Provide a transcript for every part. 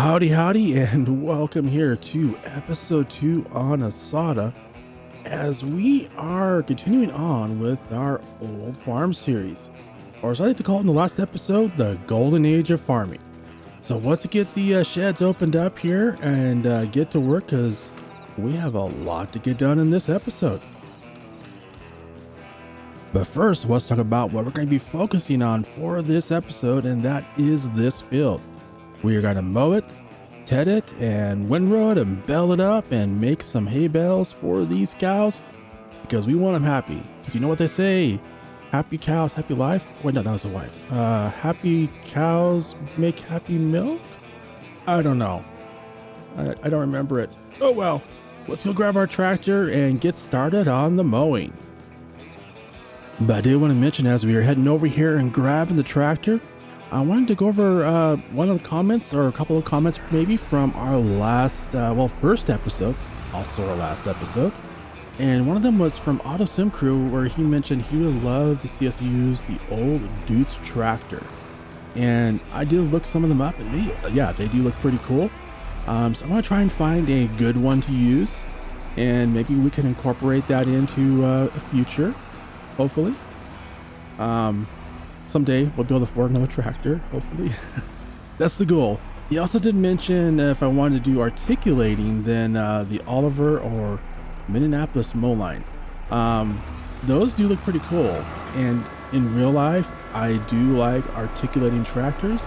Howdy, and welcome here to episode 2 on Osada, as we are continuing on with our old farm series, or as I like to call it in the last episode, the golden age of farming. So let's get the sheds opened up here and get to work, because we have a lot to get done in this episode. But first, let's talk about what we're going to be focusing on for this episode, and that is this field. We are going to mow it, ted it, and windrow it, and bale it up, and make some hay bales for these cows, because we want them happy. Because you know what they say, happy cows, happy life. Wait, no, that was a wife. Happy cows make happy milk? I don't know. I don't remember it. Oh well, let's go grab our tractor and get started on the mowing. But I did want to mention, as we are heading over here and grabbing the tractor, I wanted to go over one of the comments, or a couple of comments maybe, from our last, first episode, also our last episode. And one of them was from AutoSimCrew, where he mentioned he would love to see us use the old Dudes tractor. And I did look some of them up, and they do look pretty cool. So I'm going to try and find a good one to use, and maybe we can incorporate that into a future, hopefully. Someday we'll be able to afford another tractor, hopefully. That's the goal. He also did mention if I wanted to do articulating, then the Oliver or Minneapolis mow line. Those do look pretty cool. And in real life, I do like articulating tractors.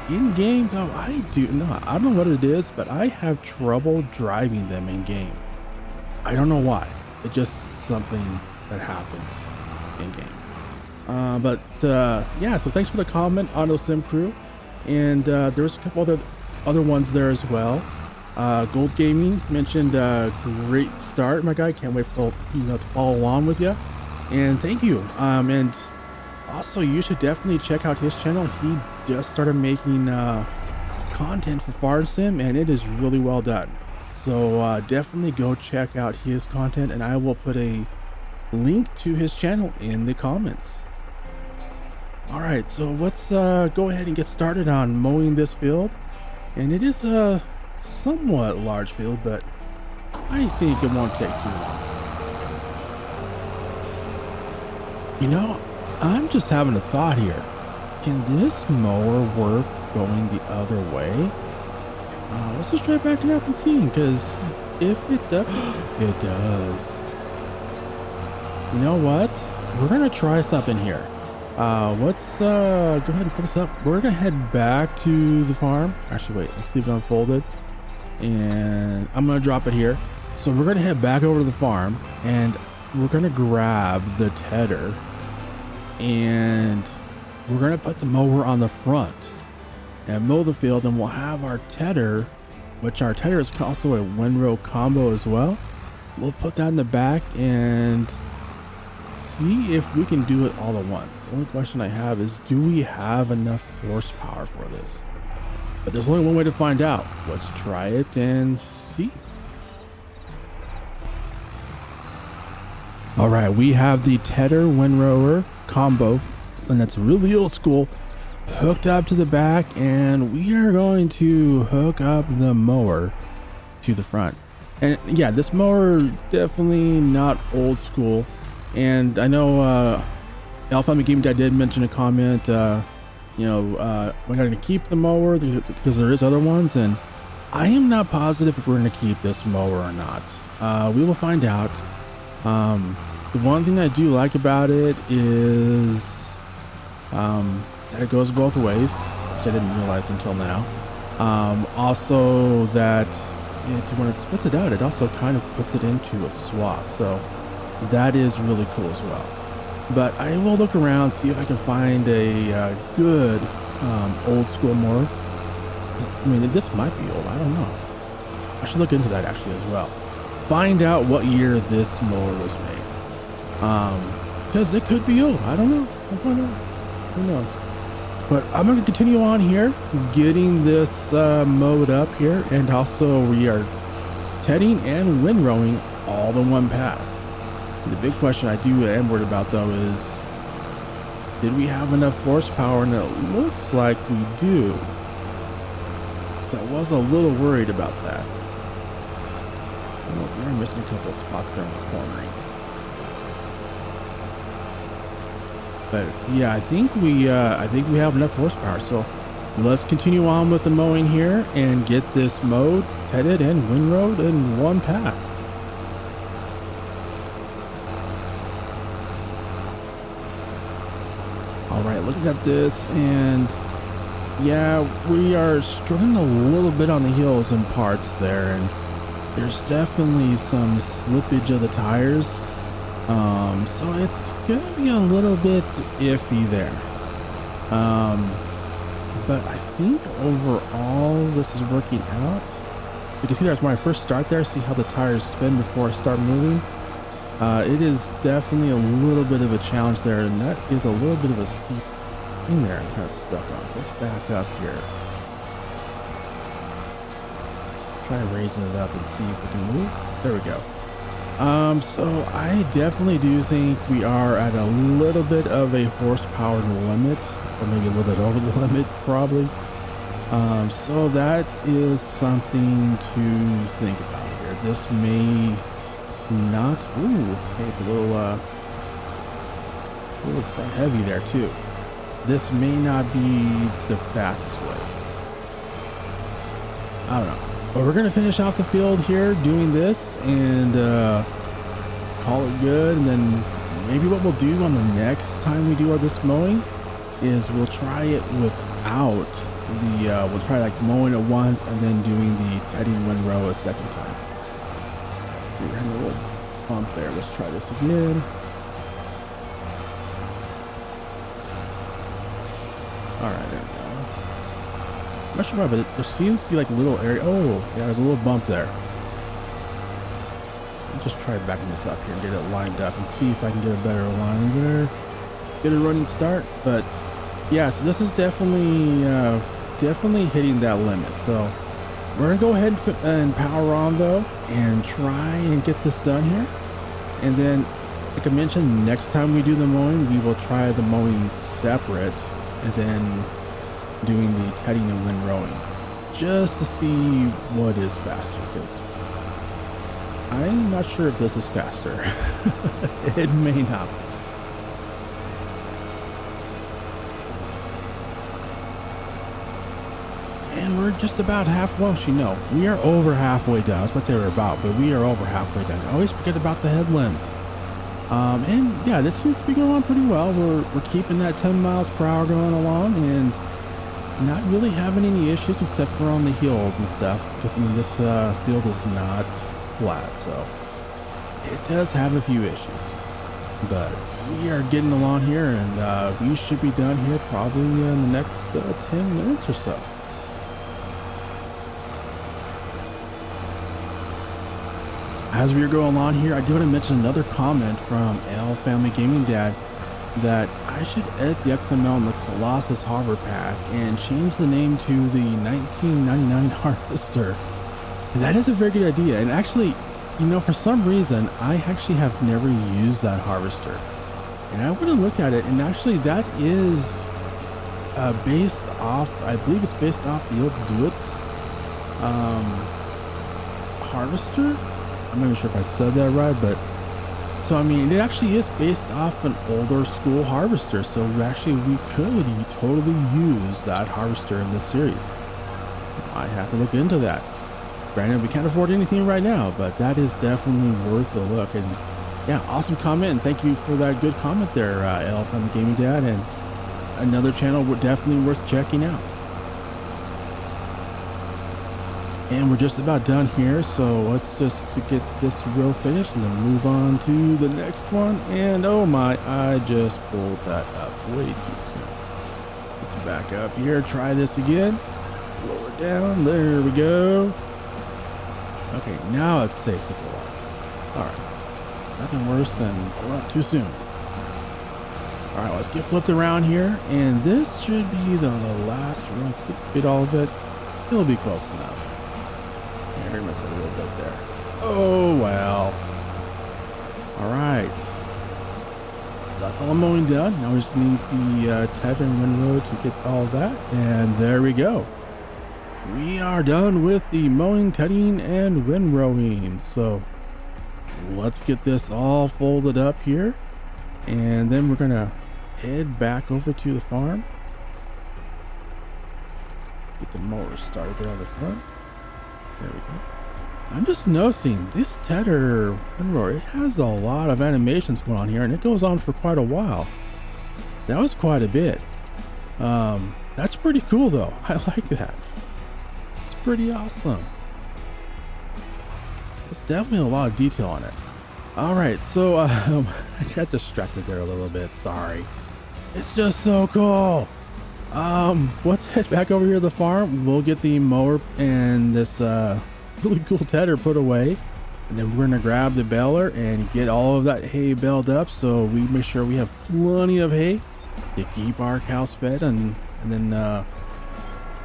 In game though, I don't know what it is, but I have trouble driving them in game. I don't know why. It's just something that happens in game. So thanks for the comment, AutoSimCrew. And there's a couple other ones there as well. Gold Gaming mentioned great start, my guy. Can't wait for to follow along with you. And thank you. And also, you should definitely check out his channel. He just started making content for Farm Sim, and it is really well done. So definitely go check out his content, and I will put a link to his channel in the comments. All right, so let's go ahead and get started on mowing this field. And it is a somewhat large field, but I think it won't take too long. I'm just having a thought here. Can this mower work going the other way? Let's just try backing up and seeing, because if it does, it does. You know what? We're gonna try something here. Let's go ahead and fill this up. We're gonna head back to the farm. Actually, wait, let's leave it unfolded. And I'm gonna drop it here. So we're gonna head back over to the farm, and we're gonna grab the tedder, and we're gonna put the mower on the front and mow the field, and we'll have our tedder, which our tedder is also a windrow combo as well. We'll put that in the back and see if we can do it all at once. The only question I have is, do we have enough horsepower for this? But there's only one way to find out. Let's try it and see. All right, we have the tedder windrower combo, and that's really old school, hooked up to the back, and we are going to hook up the mower to the front. And yeah, this mower definitely not old school. And I know Alpha Game Dad did mention a comment, we're going to keep the mower because there is other ones, and I am not positive if we're going to keep this mower or not. We will find out. The one thing I do like about it is that it goes both ways, which I didn't realize until now. Also that when it spits it out, it also kind of puts it into a swath. So that is really cool as well. But I will look around, see if I can find a good old school mower. I mean, this might be old, I don't know. I should look into that actually as well. Find out what year this mower was made. Because it could be old, I don't know. I'll find out. Who knows? But I'm going to continue on here, getting this mowed up here, and also we are tedding and windrowing all in one pass. The big question I am worried about though is, did we have enough horsepower? And it looks like we do. because I was a little worried about that. Oh, we are missing a couple of spots there in the cornering. But yeah, I think we have enough horsepower. So let's continue on with the mowing here and get this mowed, tedded, and windrowed in one pass. All right, looking at this, and yeah, we are struggling a little bit on the hills in parts there, and there's definitely some slippage of the tires. So it's gonna be a little bit iffy there. But I think overall this is working out. You can see there's when I first start there, see how the tires spin before I start moving. It is definitely a little bit of a challenge there, and that is a little bit of a steep thing there I'm kind of stuck on. So let's back up here. Try raising it up and see if we can move. There we go. So I definitely do think we are at a little bit of a horsepower limit, or maybe a little bit over the limit probably. So that is something to think about here. This may not, ooh, hey, it's a little front heavy there too. This may not be the fastest way. I don't know. But we're going to finish off the field here doing this and call it good. And then maybe what we'll do on the next time we do this mowing is we'll try it without the, we'll try like mowing it once and then doing the tedding windrow a second time. Let's see, we're having a little bump there. Let's try this again. All right, there we go. I'm not sure why, but there seems to be like a little area. Oh, yeah, there's a little bump there. I'll just try backing this up here and get it lined up and see if I can get a better line there. Get a running start. But yeah, so this is definitely hitting that limit. So we're gonna go ahead and power on though and try and get this done here. And then, like I mentioned, next time we do the mowing, we will try the mowing separate and then doing the tedding and windrowing just to see what is faster, because I'm not sure if this is faster. It may not be. And we're just about half, well, you know, we are over halfway done. I was about to say we're about, but we are over halfway done. I always forget about the headlands. And yeah, this seems to be going on pretty well. We're keeping that 10 miles per hour going along and not really having any issues except for on the hills and stuff, because I mean this field is not flat, so it does have a few issues, but we are getting along here, and we should be done here probably in the next 10 minutes or so. As we are going along here, I do want to mention another comment from L Family Gaming Dad that I should edit the XML in the Colossus Harbor Pack and change the name to the 1999 Harvester. That is a very good idea. And actually, you know, for some reason, I actually have never used that harvester. And I went and looked at it, and actually that is based off, I believe it's based off the old Dewitt's harvester. I'm not even sure if I said that right, but so I mean, it actually is based off an older school harvester. So actually, we could totally use that harvester in this series. I have to look into that. Granted, we can't afford anything right now, but that is definitely worth a look. And yeah, awesome comment, and thank you for that good comment there, Elf on the Gaming Dad, and another channel definitely worth checking out. And we're just about done here, so let's just get this row finished and then move on to the next one. And oh my, I just pulled that up way too soon. Let's back up here, try this again. Lower down, there we go. Okay, now it's safe to pull up. All right, nothing worse than pull up too soon. All right, let's get flipped around here, and this should be the last row. Get all of it. It'll be close enough. I heard myself a little bit there. Oh, well. All right. So that's all the mowing done. Now we just need the tether and windrow to get all that. And there we go. we are done with the mowing, tedding, and windrowing. So let's get this all folded up here, and then we're gonna head back over to the farm. Get the mower started there on the front. There we go. I'm just noticing this tedder windrower, it has a lot of animations going on here, and it goes on for quite a while. That was quite a bit. That's pretty cool though. I like that. It's pretty awesome. It's definitely a lot of detail on it. All right, so I got distracted there a little bit. Sorry. It's just so cool. Let's head back over here to the farm. We'll get the mower and this really cool tedder put away, and then we're gonna grab the baler and get all of that hay baled up, so we make sure we have plenty of hay to keep our cows fed, and then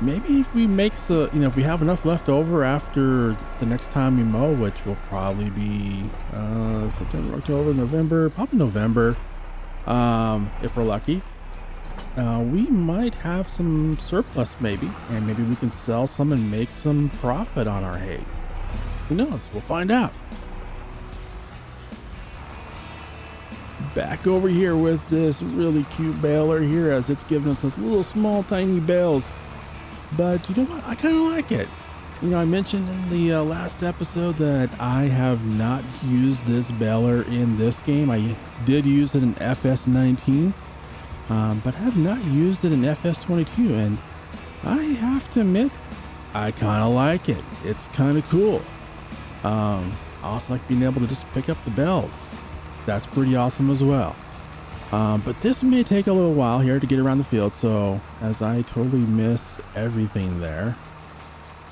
maybe if we make if we have enough left over after the next time we mow, which will probably be September, October, November, probably November, if we're lucky, we might have some surplus maybe, and maybe we can sell some and make some profit on our hay. Who knows? We'll find out. Back over here with this really cute baler here, as it's giving us this little small tiny bales. But you know what? I kind of like it. You know, I mentioned in the last episode that I have not used this baler in this game. I did use it in FS19, but have not used it in FS22, and I have to admit, I kind of like it. It's kind of cool. I also like being able to just pick up the bells. That's pretty awesome as well. But this may take a little while here to get around the field, so as I totally miss everything there,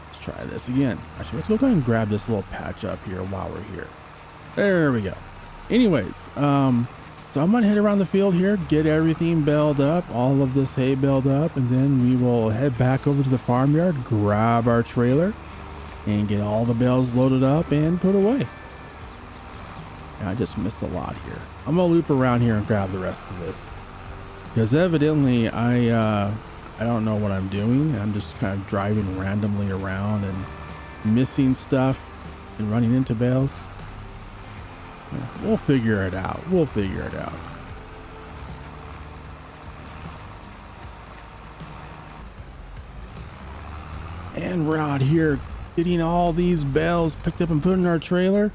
let's try this again. Actually, let's go ahead and grab this little patch up here while we're here. There we go. Anyways, so I'm gonna head around the field here, get everything baled up, all of this hay baled up, and then we will head back over to the farmyard, grab our trailer, and get all the bales loaded up and put away. And I just missed a lot here. I'm gonna loop around here and grab the rest of this, because evidently I don't know what I'm doing. I'm just kind of driving randomly around and missing stuff and running into bales. Yeah, we'll figure it out. We'll figure it out. And we're out here getting all these bales picked up and put in our trailer,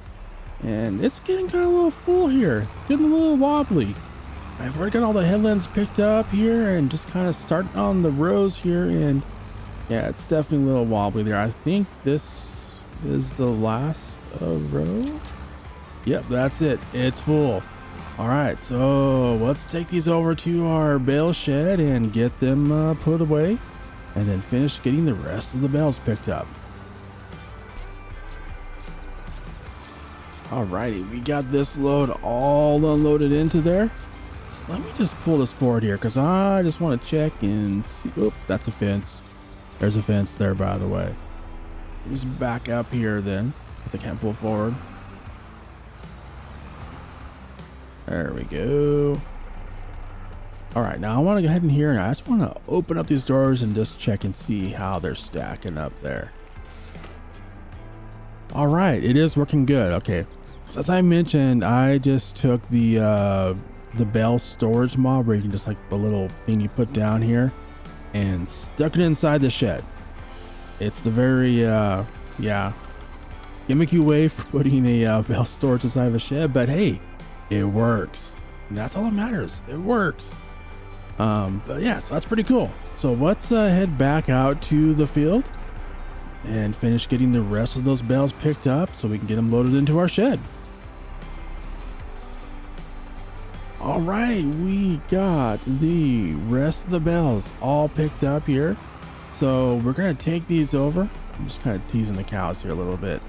and it's getting kind of a little full here. It's getting a little wobbly. I've already got all the headlands picked up here and just kind of starting on the rows here, and yeah, it's definitely a little wobbly there. I think this is the last row. Yep, that's it. It's full. All right, so let's take these over to our bale shed and get them put away, and then finish getting the rest of the bales picked up. Alrighty, we got this load all unloaded into there. So let me just pull this forward here, because I just want to check and see. Oop, that's a fence. There's a fence there, by the way. Just back up here then, because I can't pull forward. There we go. All right, now I want to go ahead in here, and I just want to open up these doors and just check and see how they're stacking up there. All right, it is working good. Okay, so as I mentioned, I just took the bale storage mob, where you can just like the little thing you put down here, and stuck it inside the shed. It's the very gimmicky way for putting a bale storage inside of a shed, but hey, it works, and that's all that matters. It works. But yeah, so that's pretty cool. So let's head back out to the field and finish getting the rest of those bales picked up so we can get them loaded into our shed. All right, we got the rest of the bales all picked up here, so we're gonna take these over. I'm just kind of teasing the cows here a little bit.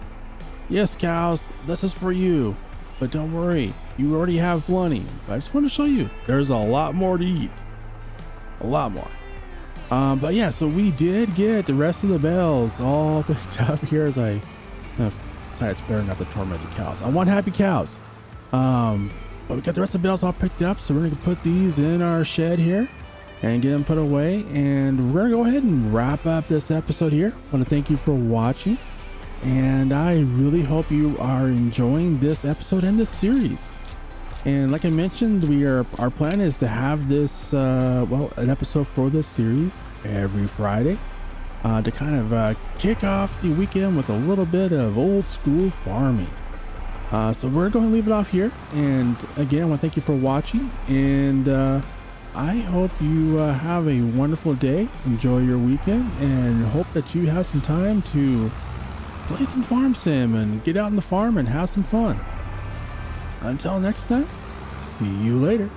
Yes, cows, this is for you, but don't worry, you already have plenty. But I just want to show you there's a lot more to eat, a lot more. But yeah, so we did get the rest of the bales all picked up here, as I decided it's better not to torment the cows. I want happy cows. But we got the rest of the bales all picked up, so we're gonna put these in our shed here, and get them put away. And we're gonna go ahead and wrap up this episode here. I want to thank you for watching, and I really hope you are enjoying this episode and this series. And like I mentioned, our plan is to have this an episode for this series every Friday, to kind of kick off the weekend with a little bit of old school farming. So we're going to leave it off here. And again, I want to thank you for watching, and I hope you have a wonderful day. Enjoy your weekend, and hope that you have some time to play some farm sim and get out on the farm and have some fun. Until next time, see you later.